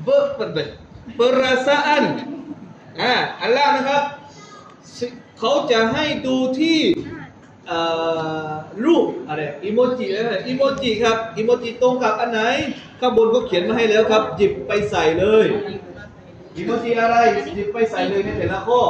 perasaan Allah นะครับเขาจะให้ดูที่รูปอะไรอีโมจิครับอีโมจิตรงกับอันไหนข้างบนก็เขียนมาให้แล้วครับหยิบไปใส่เลยอีโมจิอะไรหยิบไปใส่เลยในแต่ละข้อ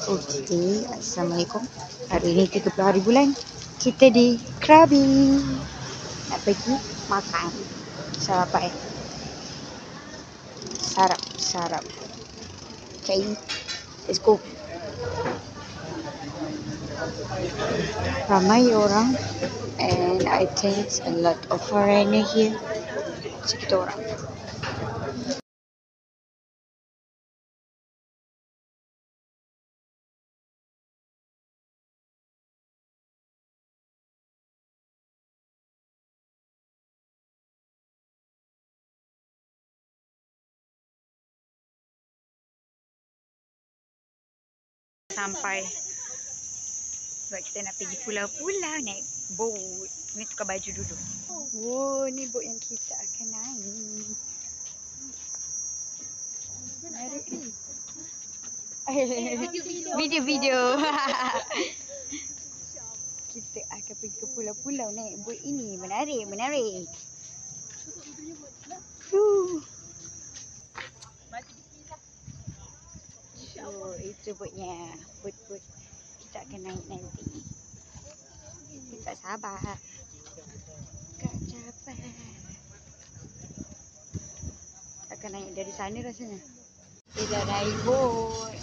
Okey, Assalamualaikum. Hari ini 30 hari bulan. Kita di Krabi. Nak pergi makan. Sarapan. Sarap. Okay, let's go. Ramai orang and I think a lot of foreigner here. Sekitar orang. Sampai sebab kita nak pergi pulau-pulau naik boat. Ni tukar baju dulu. Wow, ni boat yang kita akan naik. Menarik ni. Video. Kita akan pergi ke pulau-pulau naik boat ini. Menarik. So, itu boatnya. Boat kita akan naik nanti. Tak sabar. Akan naik dari sana rasanya. Dia dah naik boat.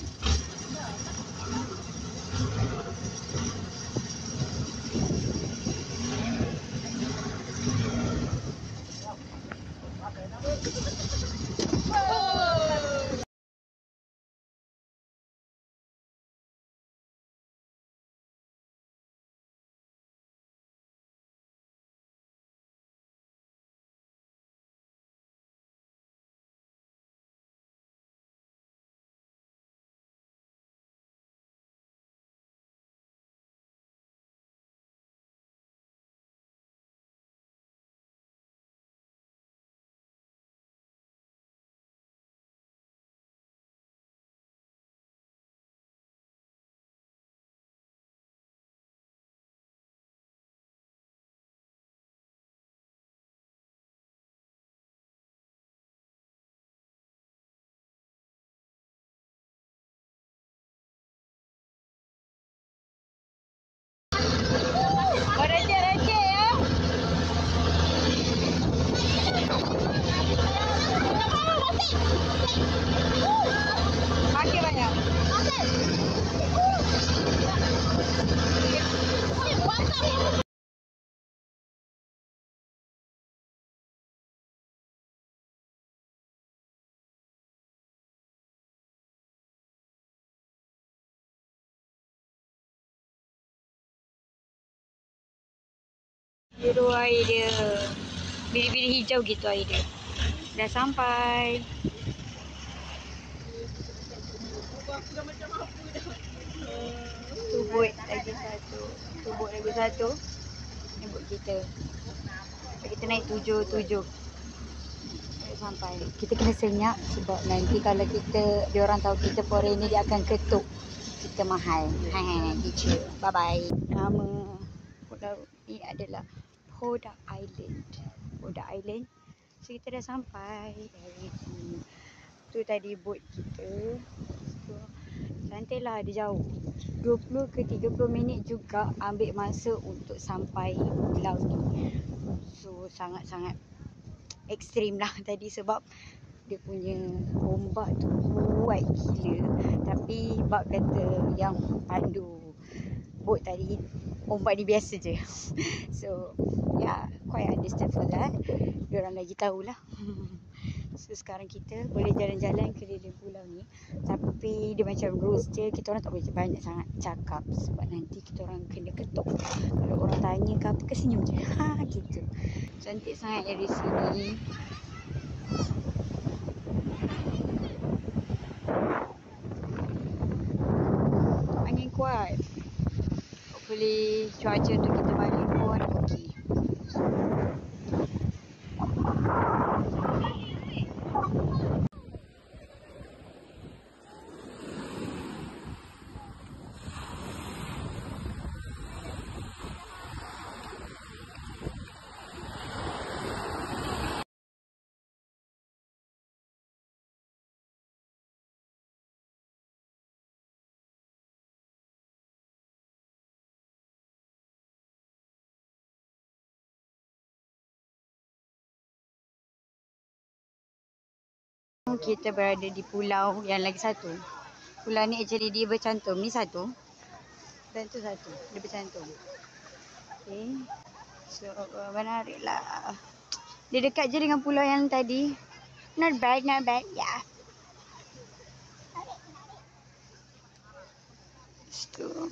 Biru air dia. Biru-biru hijau gitu air dia. Dah sampai. Tu boat lagi satu. Ni boat kita. Kita naik 7 sampai. Kita kena senyap sebab nanti kalau dia orang tahu kita foreigner, dia akan ketuk kita mahal. Gitu. Bye bye. Nama pulau ni adalah Poda Island. So kita dah sampai dari sini. Tu tadi boat kita. So cantik lah, dia jauh. 20 ke 30 minit juga ambil masa untuk sampai pulau ni. So sangat-sangat ekstrim lah tadi sebab dia punya ombak tu kuat gila. Tapi bab kata yang pandu boat tadi, ombak ni biasa je. So yeah, quite understand for that. Diorang lagi tahulah. So sekarang kita boleh jalan-jalan keliling pulau ni. Tapi dia macam rules je, kita orang tak boleh banyak sangat cakap sebab nanti kita orang kena ketuk. Kalau orang tanya ke apa, kesenyum je. Gitu. Cantik sangat dari sini. Angin kuat. Hopefully cuaca untuk kita balik pun okey. Kita berada di pulau yang lagi satu. Pulau ni actually dia bercantum. Ni satu. Dan tu satu. Dia bercantum. Okay. So menarik lah. Dia dekat je dengan pulau yang tadi. Not bad. Yeah. So,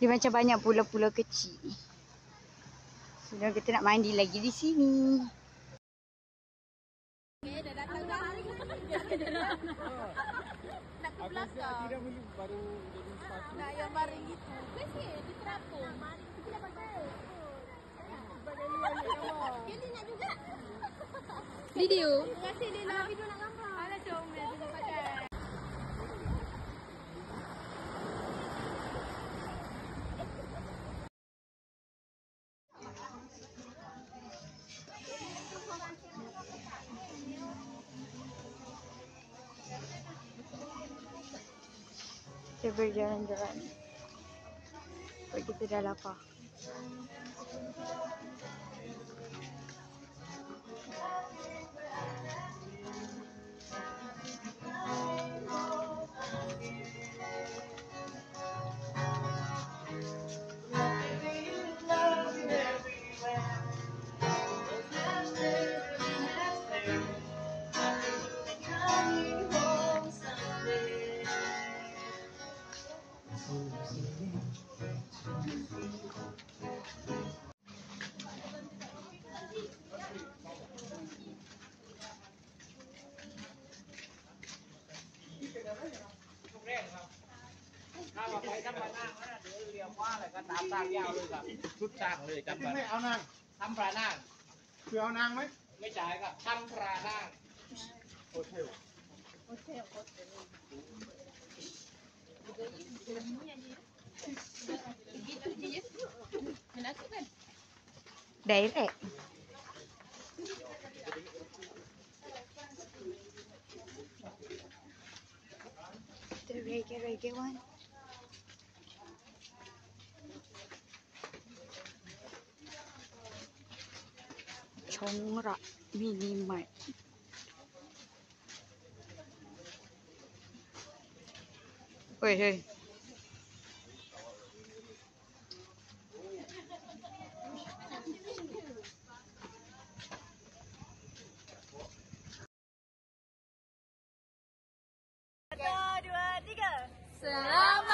dia macam banyak pulau-pulau kecil. So kita nak mandi lagi di sini. Dah datang dah. Nak ke belakang. Tidak baru jadi sepatu. Nak yang baring gitu. Best di terapung. Kita dah pakai. Kelly nak juga. Video. Terima kasih Lila. Video nak gambar. Alah comel dia pakai. Kita berjalan-jalan. Sebab kita dah lapar.ถ้าว่าไปทำปลาหน้านะเดี๋ยวเรียกว่าอะไรก็ตามทางยาวเลยครับชุดต่างเลยจำ ไม่เอานาง ทำปลาหน้า คือเอานางไหม ไม่จ่ายครับทำปลาหน้า โฮเทล Direct. The reggae one. Chongrak Mini Mart. Hey. Satu, dua, tiga. Selamat